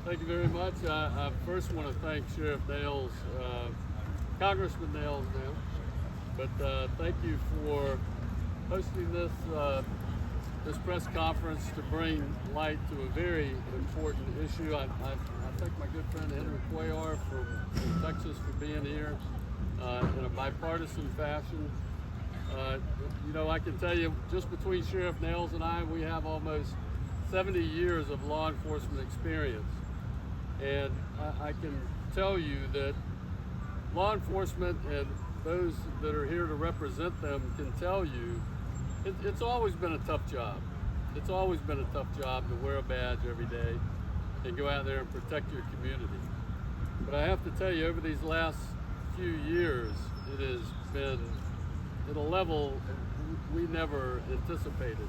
Thank you very much. I first want to thank Sheriff Nails, Congressman Nails now, but thank you for hosting this press conference to bring light to a very important issue. I thank my good friend Henry Cuellar from Texas for being here in a bipartisan fashion. I can tell you, just between Sheriff Nails and I, we have almost 70 years of law enforcement experience. And I can tell you that law enforcement and those that are here to represent them can tell you it's always been a tough job. It's always been a tough job to wear a badge every day and go out there and protect your community. But I have to tell you, over these last few years, it has been at a level we never anticipated.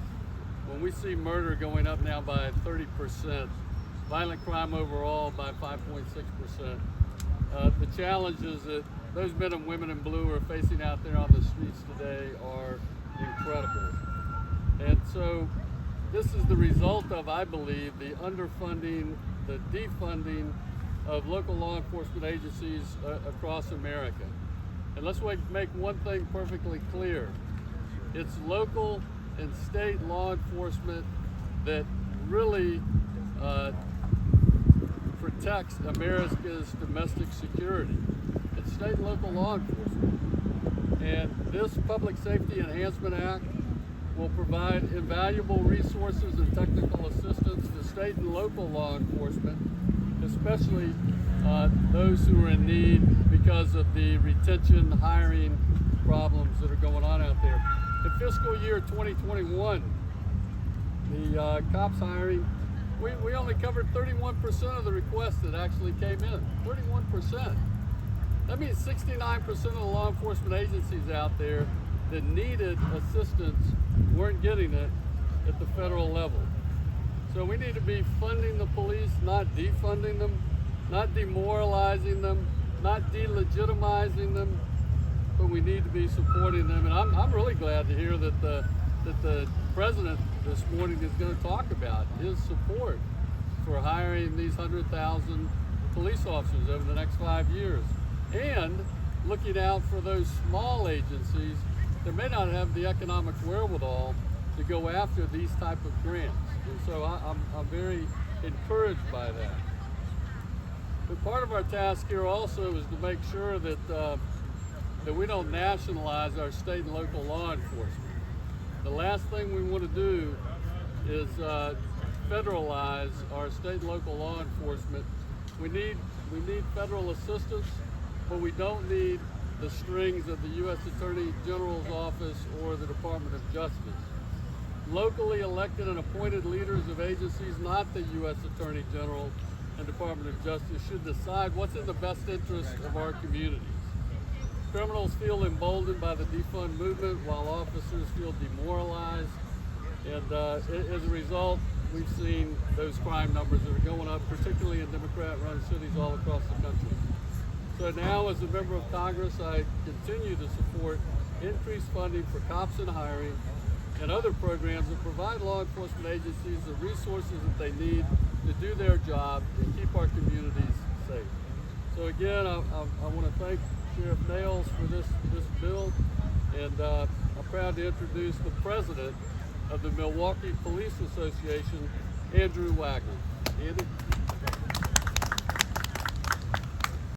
When we see murder going up now by 30%, violent crime overall by 5.6%, the challenges that those men and women in blue are facing out there on the streets today are incredible. And so this is the result of, I believe, the underfunding, the defunding of local law enforcement agencies across America. And let's make one thing perfectly clear. It's local and state law enforcement that really protects America's domestic security. It's state and local law enforcement. And this Public Safety Enhancement Act will provide invaluable resources and technical assistance to state and local law enforcement, especially those who are in need because of the retention hiring problems that are going on out there. In fiscal year 2021, the cops hiring, we only covered 31% of the requests that actually came in. 31%. That means 69% of the law enforcement agencies out there that needed assistance weren't getting it at the federal level. So we need to be funding the police, not defunding them, not demoralizing them, not delegitimizing them, but we need to be supporting them. And I'm really glad to hear that the president this morning is going to talk about his support for hiring these 100,000 police officers over the next 5 years, and looking out for those small agencies that may not have the economic wherewithal to go after these type of grants. And so I'm very encouraged by that. But part of our task here also is to make sure that we don't nationalize our state and local law enforcement. The last thing we want to do is federalize our state and local law enforcement. We need federal assistance, but we don't need the strings of the U.S. Attorney General's office or the Department of Justice. Locally elected and appointed leaders of agencies, not the U.S. Attorney General and Department of Justice, should decide what's in the best interest of our communities. Criminals feel emboldened by the defund movement while officers feel demoralized. And as a result, we've seen those crime numbers that are going up, particularly in Democrat-run cities all across the country. So now, as a member of Congress, I continue to support increased funding for cops and hiring and other programs that provide law enforcement agencies the resources that they need to do their job and keep our communities safe. So again, I want to thank Sheriff Nails for this bill, and I'm proud to introduce the president of the Milwaukee Police Association, Andrew Wagner. Andy?